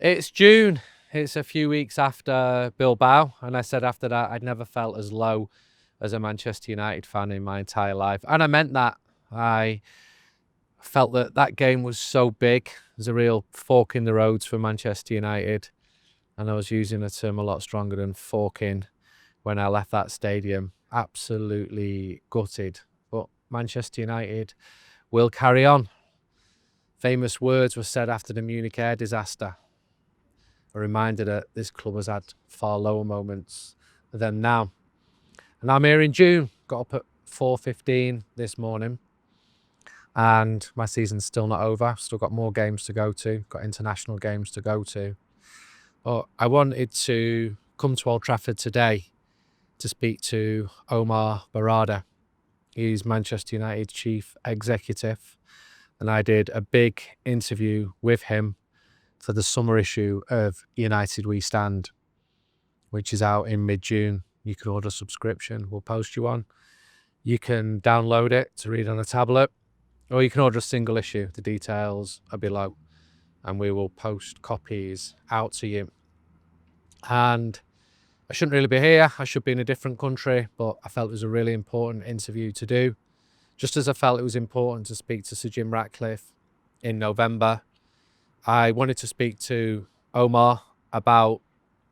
It's June. It's a few weeks after Bilbao, and I said after that I'd never felt as low as a Manchester United fan in my entire life. And I meant that. I felt that that game was so big. There's a real fork in the roads for Manchester United. And I was using a term a lot stronger than forking when I left that stadium. Absolutely gutted. But Manchester United will carry on. Famous words were said after the Munich air disaster. A reminder that this club has had far lower moments than now. And I'm here in June. Got up at 4:15 this morning. And my season's still not over. Still got more games to go to. Got international games to go to. But I wanted to come to Old Trafford today to speak to Omar Berrada. He's Manchester United chief executive. And I did a big interview with him for the summer issue of United We Stand, which is out in mid-June. You can order a subscription. We'll post you one. You can download it to read on a tablet, or you can order a single issue. The details are below, and we will post copies out to you. And I shouldn't really be here. I should be in a different country, but I felt it was a really important interview to do. Just as I felt it was important to speak to Sir Jim Ratcliffe in November, I wanted to speak to Omar about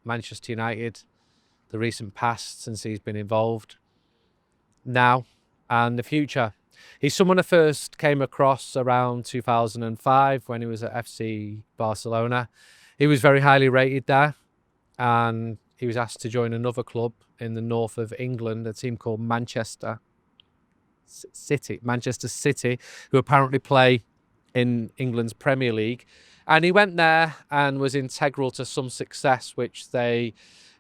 Manchester United, the recent past since he's been involved, now and the future. He's someone I first came across around 2005 when he was at FC Barcelona. He was very highly rated there, and he was asked to join another club in the north of England, a team called Manchester City, who apparently play in England's Premier League. And he went there and was integral to some success, which they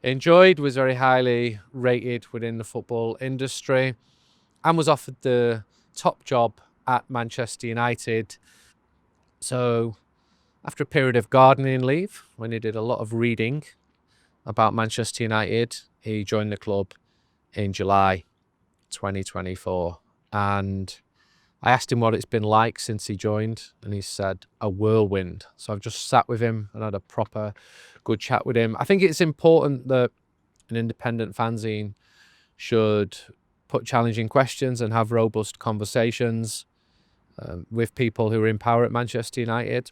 enjoyed, was very highly rated within the football industry, and was offered the top job at Manchester United. So after a period of gardening leave, when he did a lot of reading about Manchester United, he joined the club in July 2024. And I asked him what it's been like since he joined, and he said a whirlwind. So I've just sat with him and had a proper good chat with him. I think it's important that an independent fanzine should put challenging questions and have robust conversations with people who are in power at Manchester United.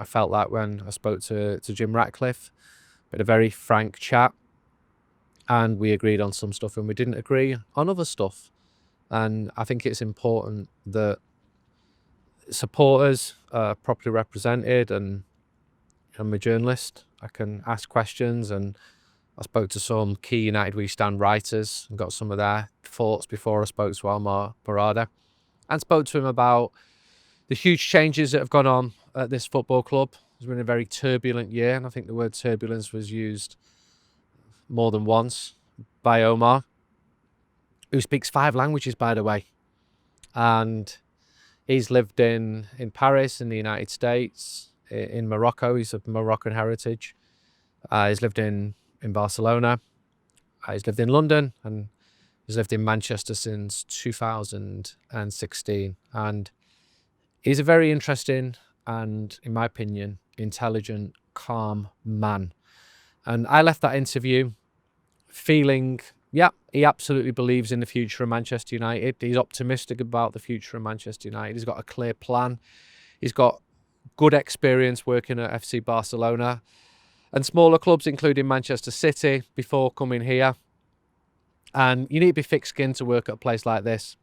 I felt that when I spoke to Jim Ratcliffe. We had a very frank chat, and we agreed on some stuff and we didn't agree on other stuff. And I think it's important that supporters are properly represented, and I'm a journalist. I can ask questions, and I spoke to some key United We Stand writers and got some of their thoughts before I spoke to Omar Berrada, and spoke to him about the huge changes that have gone on at this football club. It's been a very turbulent year, and I think the word turbulence was used more than once by Omar, who speaks 5 languages, by the way. And he's lived in Paris, in the United States, in Morocco. He's of Moroccan heritage. He's lived in Barcelona. He's lived in London, and he's lived in Manchester since 2016. And he's a very interesting and, in my opinion, intelligent, calm man. And I left that interview feeling, yeah, he absolutely believes in the future of Manchester United. He's optimistic about the future of Manchester United. He's got a clear plan. He's got good experience working at FC Barcelona and smaller clubs, including Manchester City, before coming here. And you need to be thick-skinned to work at a place like this,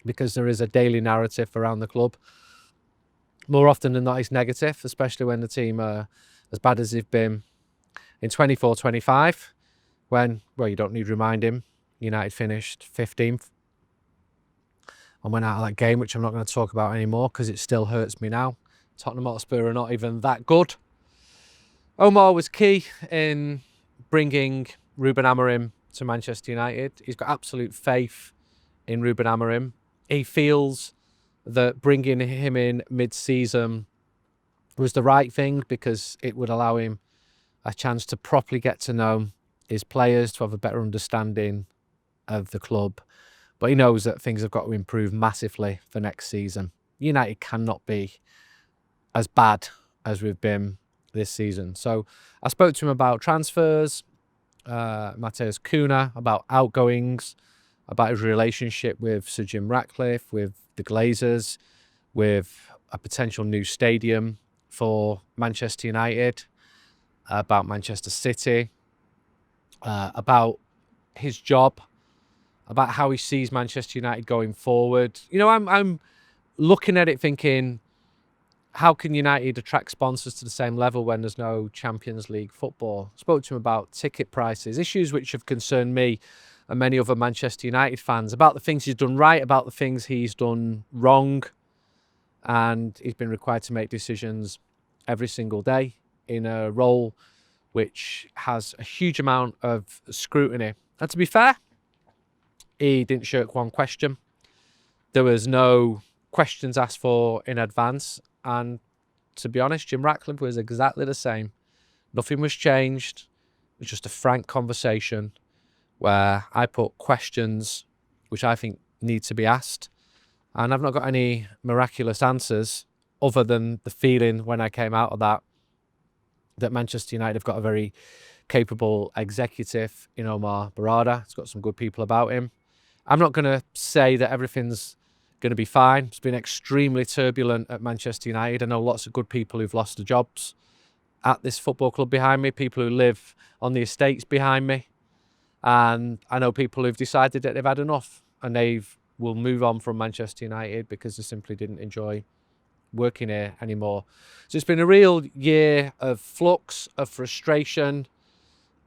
because there is a daily narrative around the club. More often than not, it's negative, especially when the team are as bad as they've been in 24-25. When, well, you don't need to remind him, United finished 15th and went out of that game, which I'm not going to talk about anymore because it still hurts me now. Tottenham Hotspur are not even that good. Omar was key in bringing Ruben Amorim to Manchester United. He's got absolute faith in Ruben Amorim. He feels that bringing him in mid-season was the right thing because it would allow him a chance to properly get to know his players, to have a better understanding of the club. But he knows that things have got to improve massively for next season. United cannot be as bad as we've been this season. So I spoke to him about transfers, Matthias Cunha, about outgoings, about his relationship with Sir Jim Ratcliffe, with the Glazers, with a potential new stadium for Manchester United, about Manchester City, about his job, about how he sees Manchester United going forward. You know, I'm looking at it thinking, how can United attract sponsors to the same level when there's no Champions League football? Spoke to him about ticket prices, issues which have concerned me and many other Manchester United fans, about the things he's done right, about the things he's done wrong. And he's been required to make decisions every single day in a role which has a huge amount of scrutiny. And to be fair, he didn't shirk one question. There was no questions asked for in advance. And to be honest, Jim Ratcliffe was exactly the same. Nothing was changed. It was just a frank conversation where I put questions which I think need to be asked. And I've not got any miraculous answers other than the feeling when I came out of that Manchester United have got a very capable executive in Omar Berrada. It's got some good people about him. I'm not going to say that everything's going to be fine. It's been extremely turbulent at Manchester United. I know lots of good people who've lost their jobs at this football club behind me, people who live on the estates behind me. And I know people who've decided that they've had enough and will move on from Manchester United because they simply didn't enjoy working here anymore. So it's been a real year of flux, of frustration,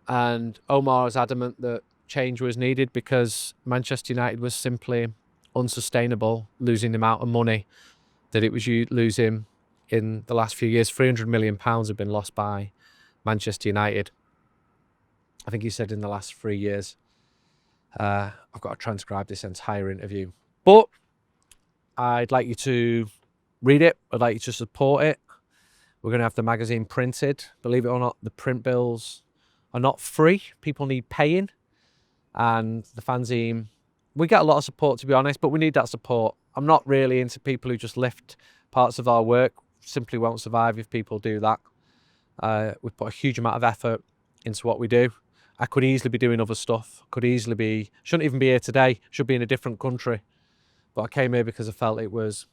and Omar is adamant that change was needed because Manchester United was simply unsustainable, losing the amount of money that it was losing in the last few years. £300 million have been lost by Manchester United. I think he said in the last 3 years. I've got to transcribe this entire interview. But I'd like you to read it. I'd like you to support it. We're going to have the magazine printed. Believe it or not, the print bills are not free. People need paying. And the fanzine, we get a lot of support, to be honest, but we need that support. I'm not really into people who just lift parts of our work. Simply won't survive if people do that. We put a huge amount of effort into what we do. I could easily be doing other stuff. Shouldn't even be here today. Should be in a different country. But I came here because I felt it was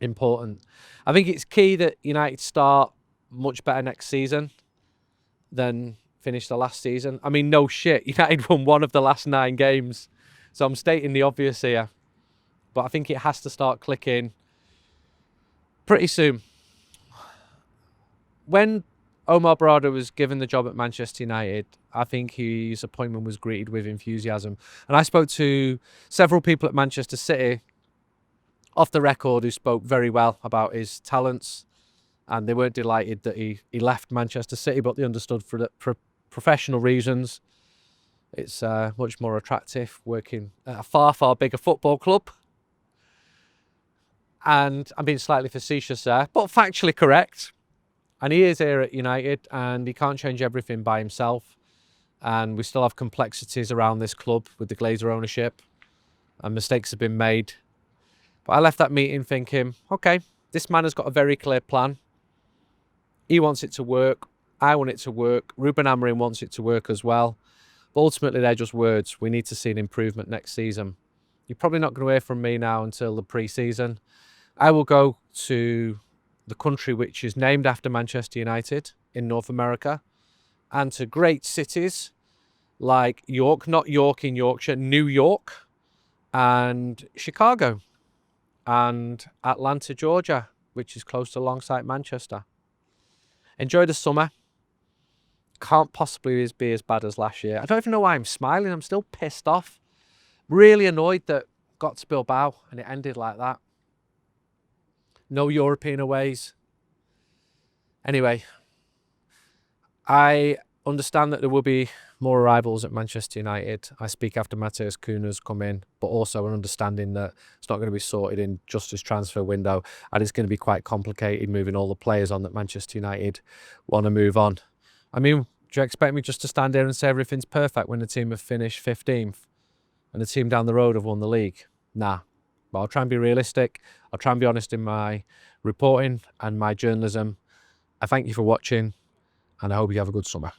important. I think it's key that United start much better next season than finish the last season. I mean, no shit. United won one of the last 9 games. So I'm stating the obvious here. But I think it has to start clicking pretty soon. When Omar Berrada was given the job at Manchester United, I think his appointment was greeted with enthusiasm. And I spoke to several people at Manchester City off the record who spoke very well about his talents. And they weren't delighted that he left Manchester City, but they understood for professional reasons. It's much more attractive working at a far, far bigger football club. And I'm being slightly facetious there, but factually correct. And he is here at United and he can't change everything by himself. And we still have complexities around this club with the Glazer ownership and mistakes have been made. But I left that meeting thinking, okay, this man has got a very clear plan. He wants it to work. I want it to work. Ruben Amorim wants it to work as well. But ultimately, they're just words. We need to see an improvement next season. You're probably not going to hear from me now until the pre-season. I will go to the country which is named after Manchester United in North America, and to great cities like York, not York in Yorkshire, New York, and Chicago, and Atlanta, Georgia, which is close alongside Manchester. Enjoy the summer. Can't possibly be as bad as last year. I don't even know why I'm smiling. I'm still pissed off. Really annoyed that got to Bilbao and it ended like that. No European aways. Anyway, I understand that there will be more arrivals at Manchester United. I speak after Matthias Cunha's come in, but also an understanding that it's not going to be sorted in just this transfer window, and it's going to be quite complicated moving all the players on that Manchester United want to move on. I mean, do you expect me just to stand there and say everything's perfect when the team have finished 15th and the team down the road have won the league? Nah. But I'll try and be realistic. I'll try and be honest in my reporting and my journalism. I thank you for watching, and I hope you have a good summer.